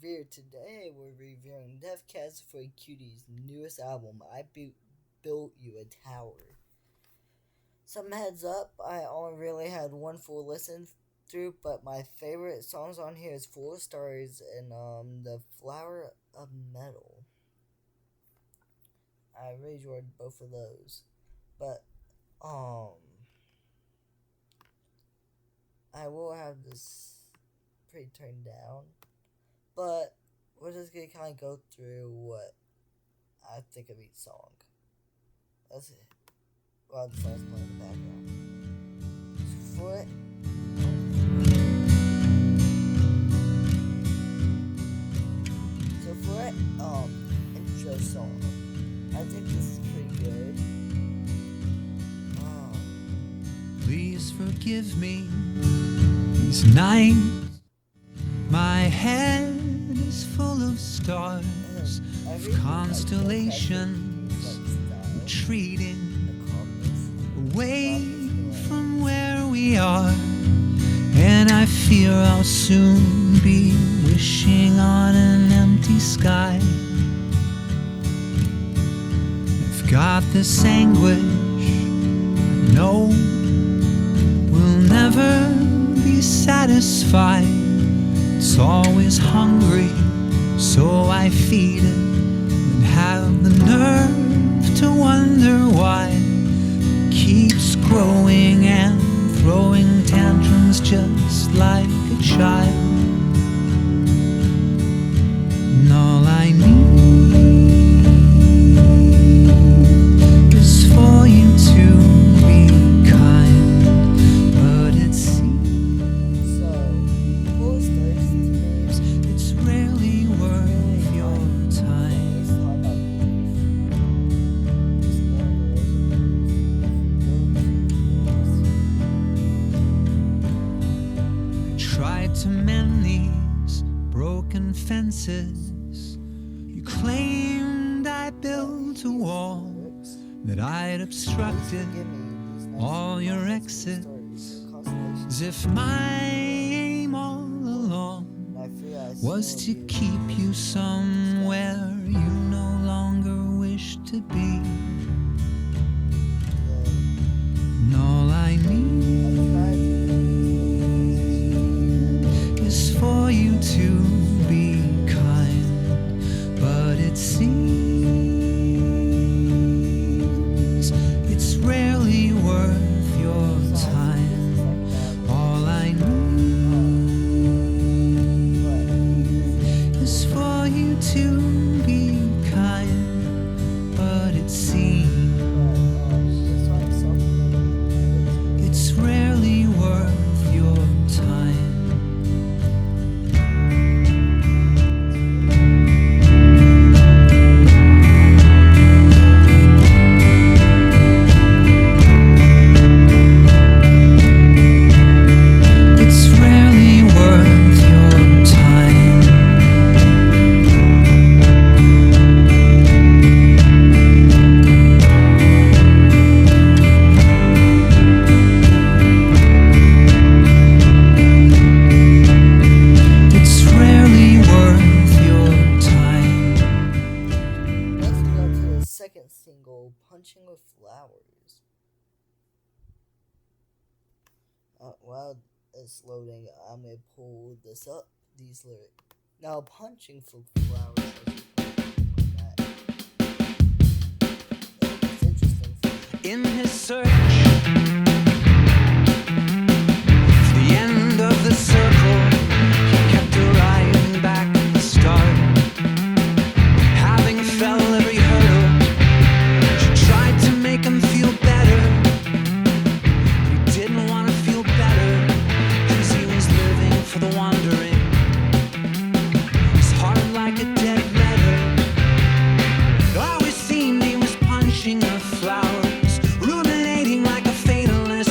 revere. Today we're reviewing Def Cats for Cutie's newest album, Built You a Tower. Some heads up, I only really had one full listen through, but my favorite songs on here is Full of Stars and The Flower of Metal. I really enjoyed both of those. But I will have this pretty turned down. But we're just gonna kinda go through what I think of each song. That's it. Well, the song's playing in the background. So for it, intro song, I think this is pretty good. Please forgive me these nights. My head is full of stars, of constellations retreating away from where we are. And I fear I'll soon be wishing on an empty sky. I've got this anguish I know will never be satisfied. It's always hungry, so I feed it and have the nerve to wonder why it keeps growing and throwing tantrums just like a child. And all I need is for you to be kind, but it seems it's rarely worth your time. I tried to mend these broken fences. You claimed I built a wall, that I'd obstructed all your exits, as if my aim all along was to keep you somewhere you no longer wish to be. And all I need is for you to be kind, but it seems it's rarely worth your time. All I need is for you to be kind, but it seems it's rarely worth your time. It's rarely worth your time. It's rarely worth your time. Let's go to the second single, Punching with Flowers. While it's loading, I'm gonna pull this up, these lyrics. Now, Punching for Flowers, it's interesting. In his search for the end of the circle, he kept arriving back at the start. Having fell every hurdle, she tried to make him feel better. He didn't want to feel better, cause he was living for the wandering. His heart like a dead letter. It always seemed he was punching the flowers, ruminating like a fatalist.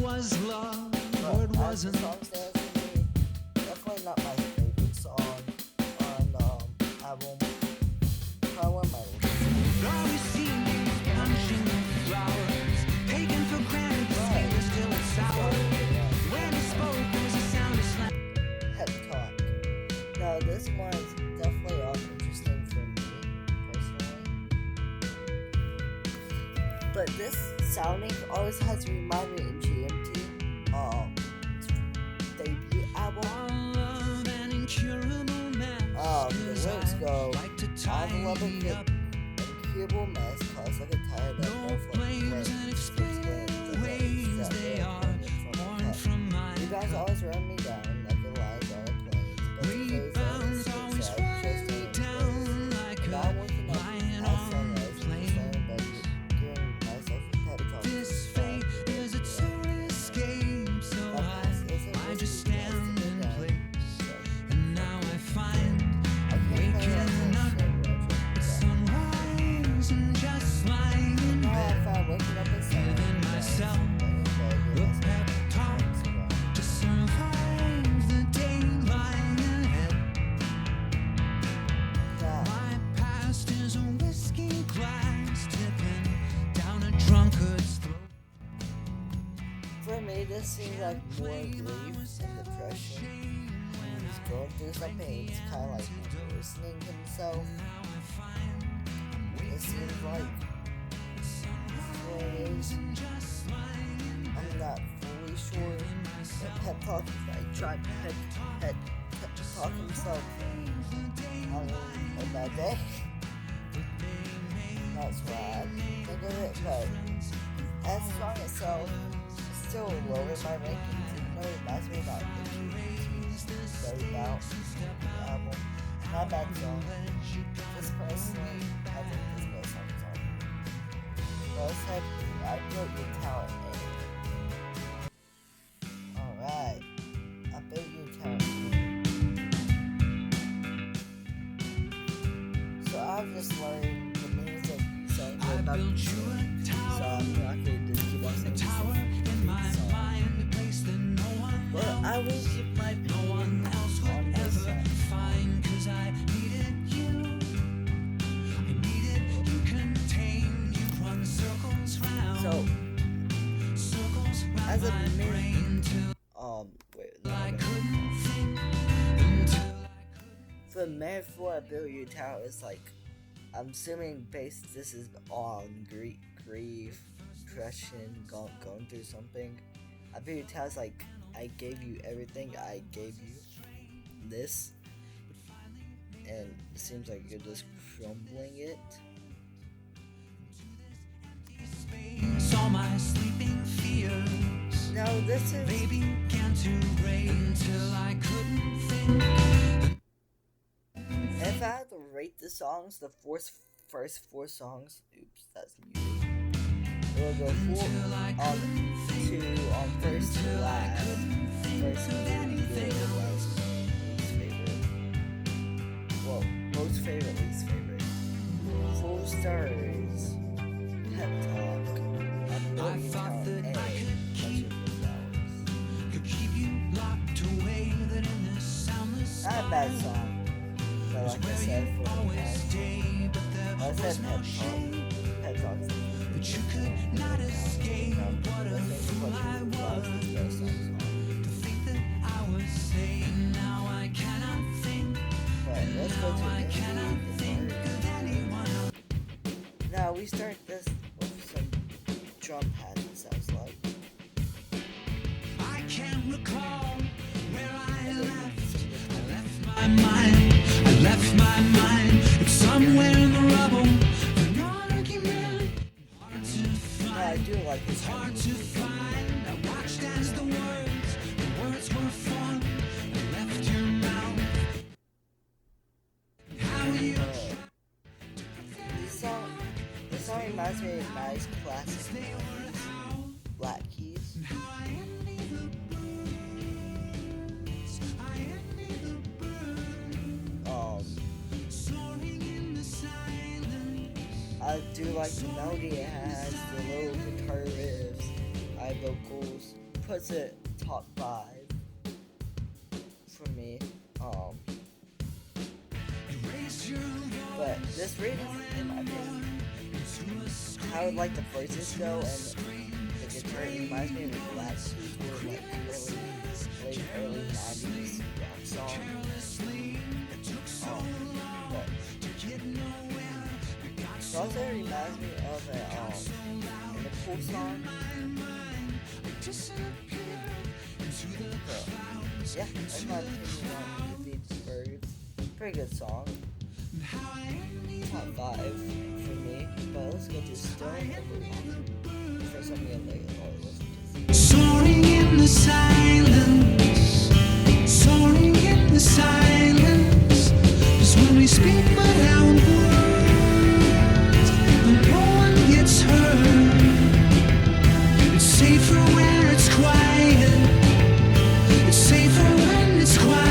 was love, but or it as the wasn't. song stands for me, definitely not my favorite song on album. Probably one of my least. Always seen you punching the flowers, taken for granted, the skin was still sour. When you spoke, there was a sound of slang. Pep talk. Now this one's definitely interesting for me personally. But this sounding always has to remind me in GMT debut album. The lyrics go, I love a good incurable mess, cause like a tired of you guys always run me down like a lies on a plane, but the face on the streets I just ain't place. And I'm working up at sunrise, just but giving myself a pep talk. This fate is its own escape, so I just stand in place. And now I find I'm waking up, it's sunrise and just lying in bed, giving myself a pep talk to survive the day lying ahead. My past is a whiskey glass tipping down a drunkard's throat. For me, this seems like more grief and depression. He's going through some pain. It's kind of like worsening himself. It seems like that's what it is. I'm not fully sure. But pep talk is like trying to pep talk himself on a bad day. That's why I think of it, but as the song itself, it's still lower in my rankings, even though it reminds me about the cutie very about the album. Not a bad song. This personally, I think this best song is on. Well, let's head I built your talent, Alright. I built your talent. So I've just learned the meanings of saying I about built the you a so tower, I'm not gonna just keep on saying a tower in my mind, a place that no one but I will else, keep my no one else on would this ever side. find, 'cause I needed you. I needed you contained, you run circles round, So circles round as a my brain till wait, I couldn't think, until I for the metaphor I built your tower is like, I'm assuming based this is on grief, depression, going through something. I built your tower is like, I gave you everything, I gave you this, and it seems like you're just crumbling it. space, all my sleeping fears, Now this is they began to rain till I couldn't think. if I had to rate the songs, the first four songs, oops, that's muted. It will go full to first to last. First being good, last least favorite. Well, most favorite, least favorite. 4 stars. Pep talk. I thought that I could keep you locked away, that in this soundless Not a bad song. But like I said, for the always past, stay, but I there said was no pep talk. shame, Pep talk's but you could not escape. What a fool I was to think that I was safe. Now I cannot think, But let's go now I to cannot think of anyone else. Now we start this with some drum pads, it sounds like. I can't recall where I left. I left my mind. I left my mind. It's somewhere in the rubble. An argument. Hard to No, I find. do like this Hard to find. I watched as the words were formed and left your mouth. How you This song reminds me of nice classic melodies. Black Keys. I do like the melody it has, the little guitar riffs, high vocals, puts it top 5 for me. But this rating, in my opinion, I would like the verses go, and the guitar reminds me of a Black People, like early 90s rock song. But it also reminds me of a Nicole song. But, yeah, that's my opinion on These Birds. Pretty good song. Top 5 for me, but let's go to Stone of the Water for something I'm like, listen to. Soaring in the silence, soaring in the silence, is when we speak but our words, and no one gets hurt. It's safer where it's quiet, it's safer when it's quiet.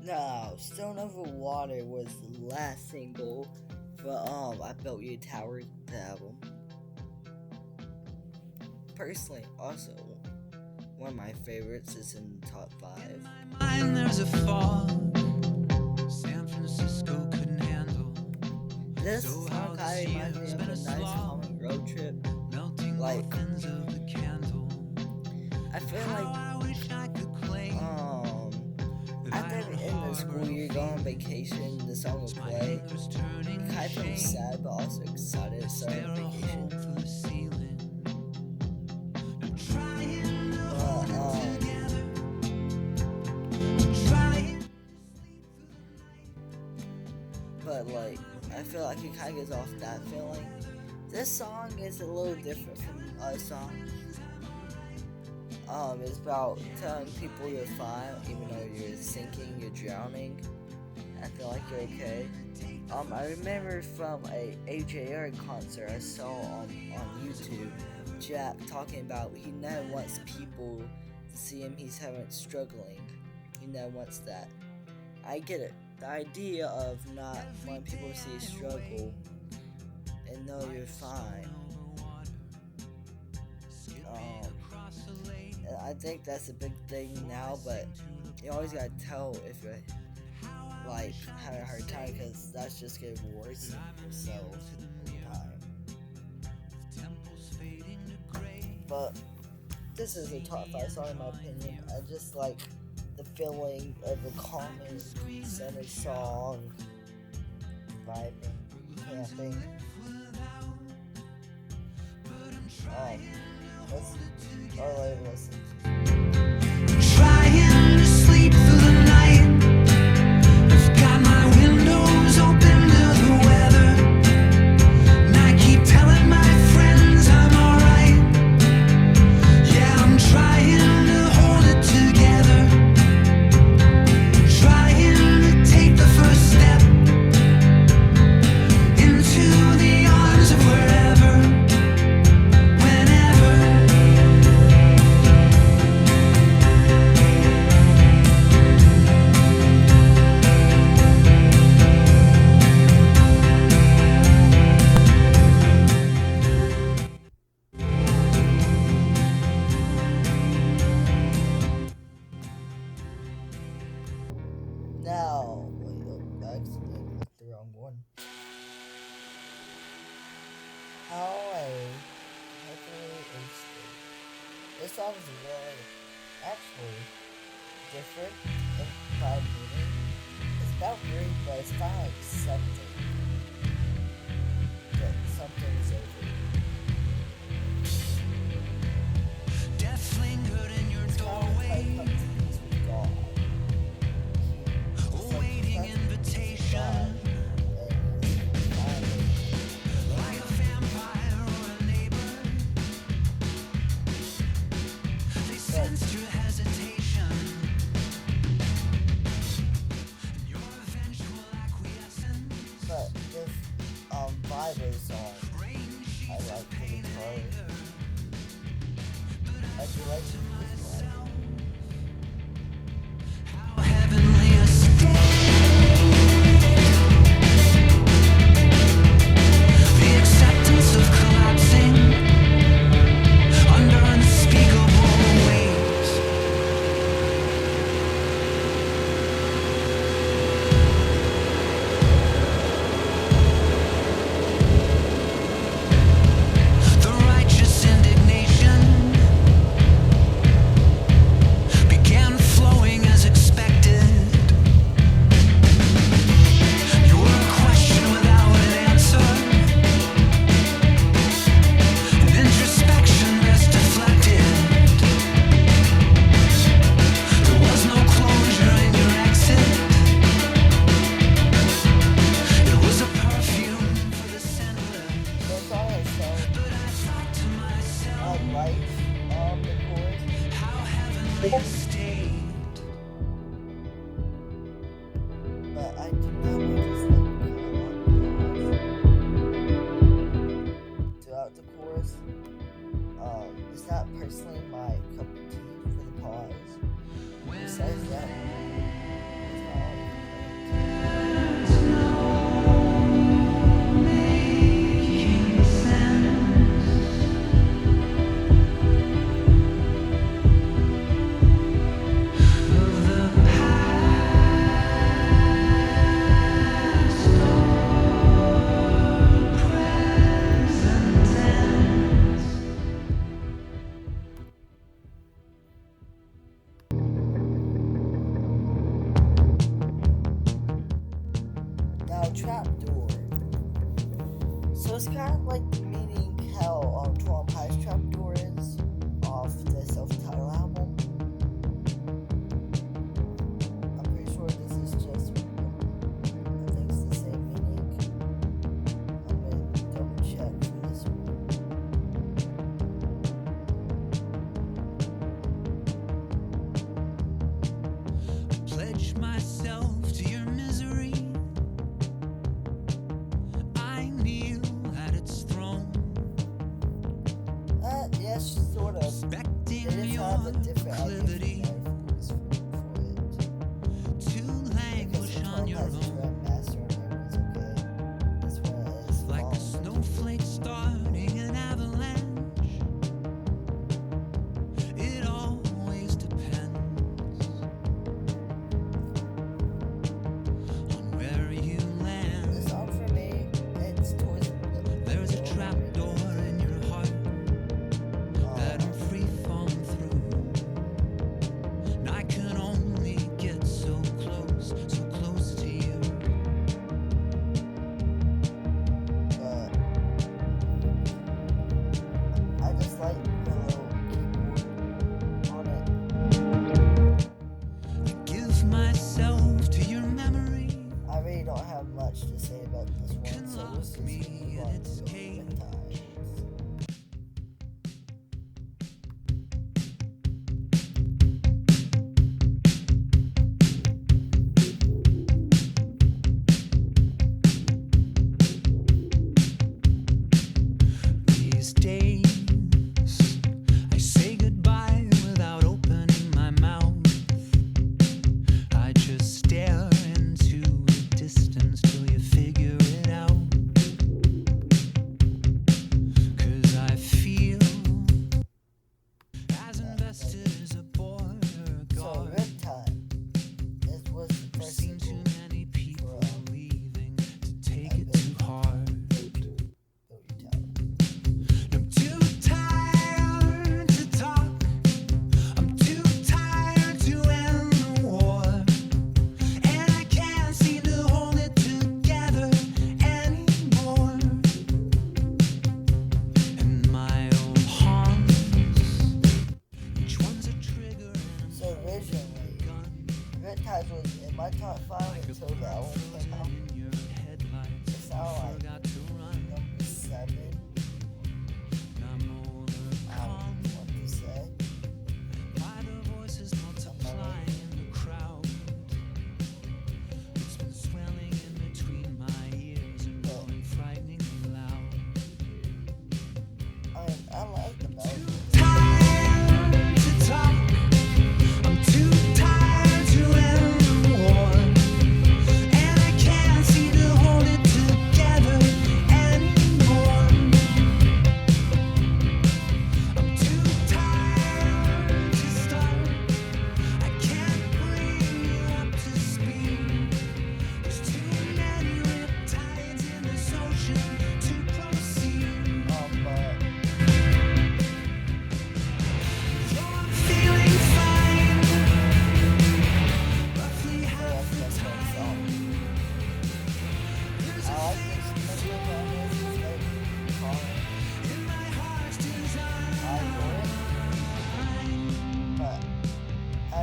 Now, Stone Over Water was the last single for I Built You a Tower, the album. Personally, also one of my favorites is in the top 5. Mind there's a fog San Francisco couldn't handle. This song kind of reminds me of a nice calming road trip. Like, Of the candle. I feel like I wish I could claim after the end of the school year, go on vacation, the song will play. You kind of feel sad, but also excited to start on vacation. But like, I feel like it kind of gets off that feeling. This song is a little different from other songs. It's about telling people you're fine, even though you're sinking, you're drowning. I feel like you're okay. I remember from a AJR concert I saw on YouTube, Jack talking about he never wants people to see him, he's struggling. He never wants that. I get it. The idea of not wanting people to see you struggle and know you're fine. I think that's a big thing now, but you always gotta tell if you're like having a hard time, because that's just getting worse so over time. But this is a top 5 song in my opinion. I just like the feeling of the calming center song, vibing, camping. Let's listen. Trying to sleep through the night. I've got my windows open to the weather, and I keep telling my friends I'm alright. Yeah, I'm trying to hold it together, trying to take the first step into the arms of wherever. Now, wait, I accidentally clicked the wrong one. How I happily instinct. This song is really, actually, different in my meaning. It's about grief, but it's kind of like accepting that something is over. Death lingered in your It's kind of doorway, like coming to peace with God. awaiting invitation, like a vampire or a neighbor. They sensed your hesitation. like this one. How heavenly a state. The acceptance of collapsing under unspeakable weight. The righteous indignation began flowing as expected. You were a question without an answer. An introspection best deflected. There was no closure in your exit. It was a perfume for the senseless. So it's all a song. But I thought to myself, I like the chorus. how heavenly a state. But I do not like this like throughout the chorus. It's not personally my cup of tea for the pause. Besides that, it's my own complaint. Now, trapdoor. So it's kind of like the meaning how 12 Pies Trapdoor is off the self-titled album. I'm pretty sure this is just, I think it's the same meaning. I'm gonna double check for this one. Pledge myself to your misery. I kneel at its throne, Yes, sort of. They respecting just your have a different proclivity idea for it. to languish on your own, like a snowflake starting an avalanche. It always depends on where you land. There's a trapdoor in your heart that I'm free falling through. And I can only get so close to you. I just like the little keyboard on it. I give myself to your memory. I really don't have much to say about this one, Can so lock let's just me move in on its to cage. Riptides. These days, I say goodbye without opening my mouth. I just stare into the distance till you figure it out. 'Cause I feel as invested as a border So, guard. Riptide. This was the I've first seen too single many people for, leaving to take it too hard. Build Your Tower. I'm too tired to talk. I'm too tired to end the war. And I can't seem to hold it together anymore. And my old haunts, each one's a trigger and So originally, a gun. Riptides was in my top 5 until the album came out. In your headlights, It's now like forgot to run. number 7. I'm I don't know what to say. by the voices multiplying in the crowd. It's been swelling in between my ears and growing frighteningly loud. I like the melody. Tired to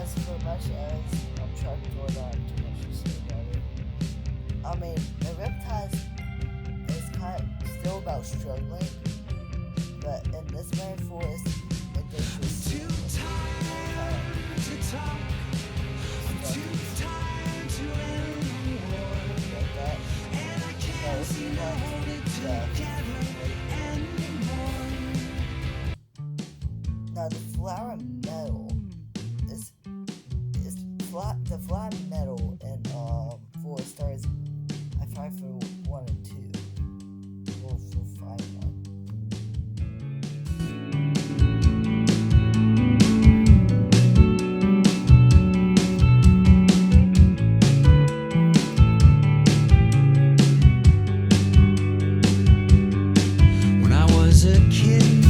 as for much as I'm trying to go down too much to say about it. I mean, the Riptide is kind of still about struggling, but in this rainforest, it does just Too tired to talk, too tired to end the war, like that. and I can't seem to hold it together anymore. Now the flower metal is the flower metal in 4 stars. I find for 1 and 2. Or for 5 1. When I was a kid,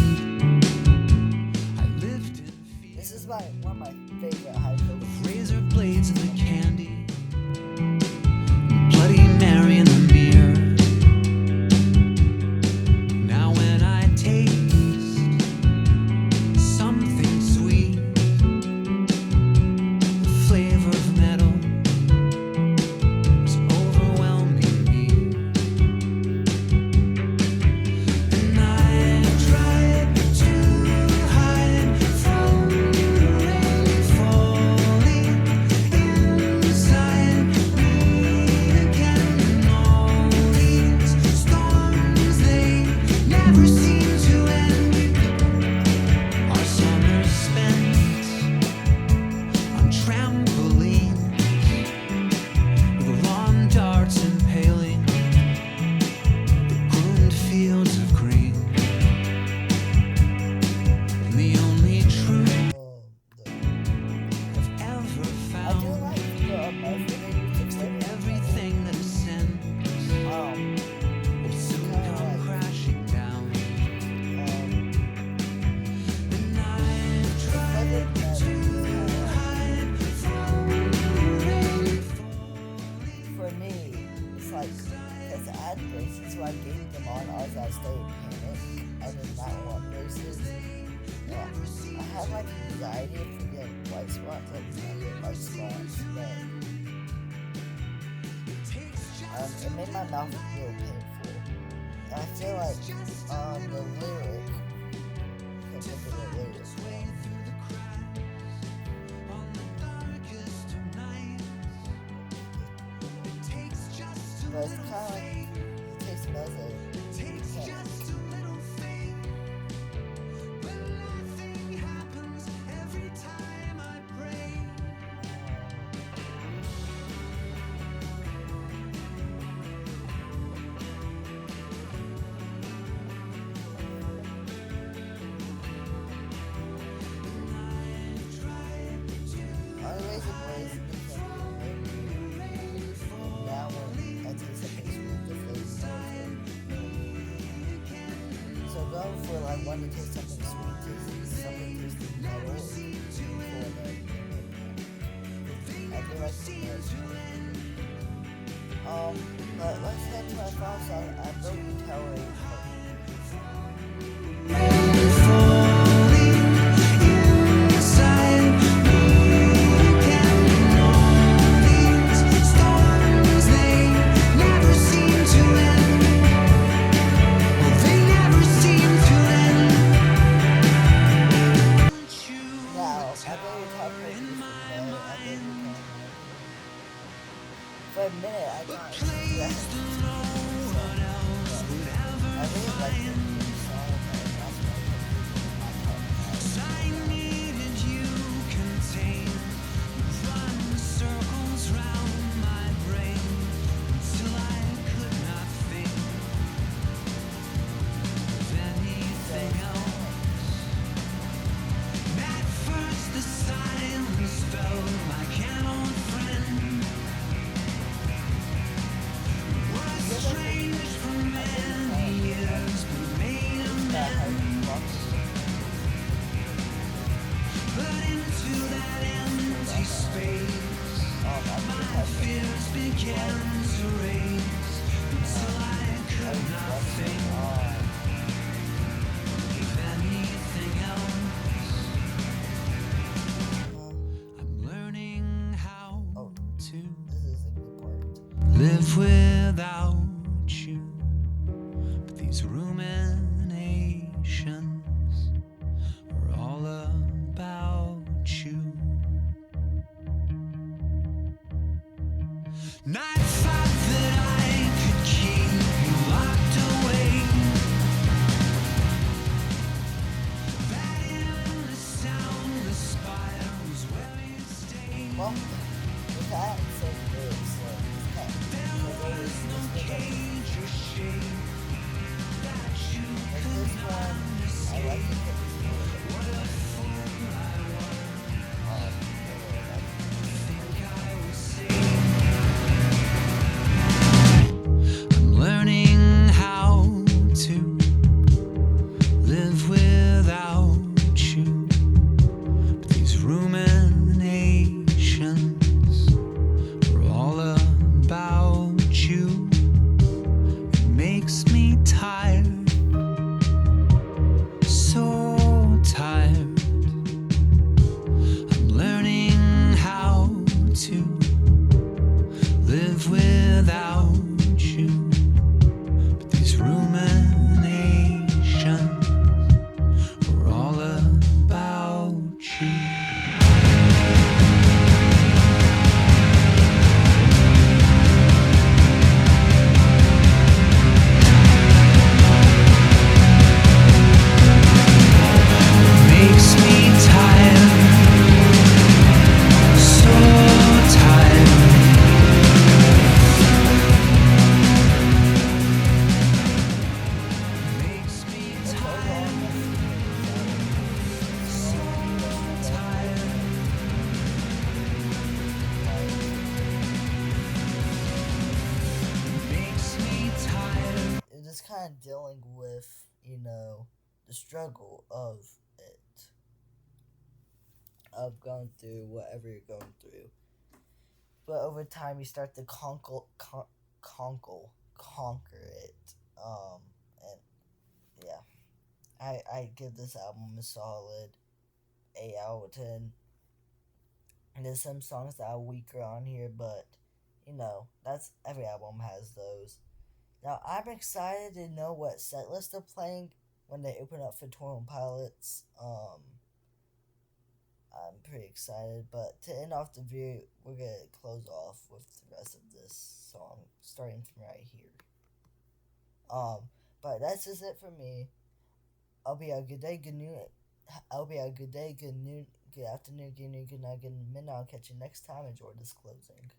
I lived in This is one of my favorite high notes. razor blades and the candy, Bloody Mary in the mirror. Now when I taste something sweet, the flavor of metal is overwhelming me. And I've tried to hide from the rain falling inside me again. And all these storms, they never seem to end. Our summers spent on trampolines with lawn darts impaling the groomed fields of green. And the only truth I've ever I do found like the method they use to is that play everything that ascends will soon come crashing down. And I've tried to hide from the rain falling. for me, it's like, because I had braces, so I gave them on as I stayed in panic. I did not want braces. Yeah, I had like anxiety for getting white spots, like I get white spots, but it made my mouth real painful. And I feel like the lyric, I can't think of the lyric. But it's kind of like, it tastes better. For like one to taste something sweet, taste something tasting metal. I do like the taste. But let's head to our final song. I built you tower. For a minute, I thought I really like the new song, and that's why I needed you contained, run circles round my brain until I could not think of anything else. At first the silence felt like an old friend. Was strange for many years, but made amends. But into that empty space, my fears began to raise until I could not think of anything else. I'm live without you. But these ruminations are all about you. And I thought that I could keep you locked away. That in the soundless spire was where you stayed. Well, with that, so lyrics, There was no cage or shade that you like could this not one, I like escape. to put this one. What a fool I was. Think I was safe. I'm learning how to live without you. But these ruminations are all about you. It makes me tired, so tired. I'm learning how to live without you. But these ruminations are all about you. Makes me tired, so tired. Makes me tired, so tired. Makes me tired. It's just kind of dealing with, the struggle of it, of going through whatever you're going through. But over time, you start to conquer it. And yeah, I give this album a solid 8 out of 10. And there's some songs that are weaker on here, but that's every album has those. Now I'm excited to know what set list they're playing when they open up for 21 Pilots. I'm pretty excited, but to end off the video, we're gonna close off with the rest of this song, starting from right here. But that's just it for me. I'll be a good day, good noon. I'll be a good day, good noon, good afternoon, good noon, good night, good midnight. I'll catch you next time. Enjoy this closing.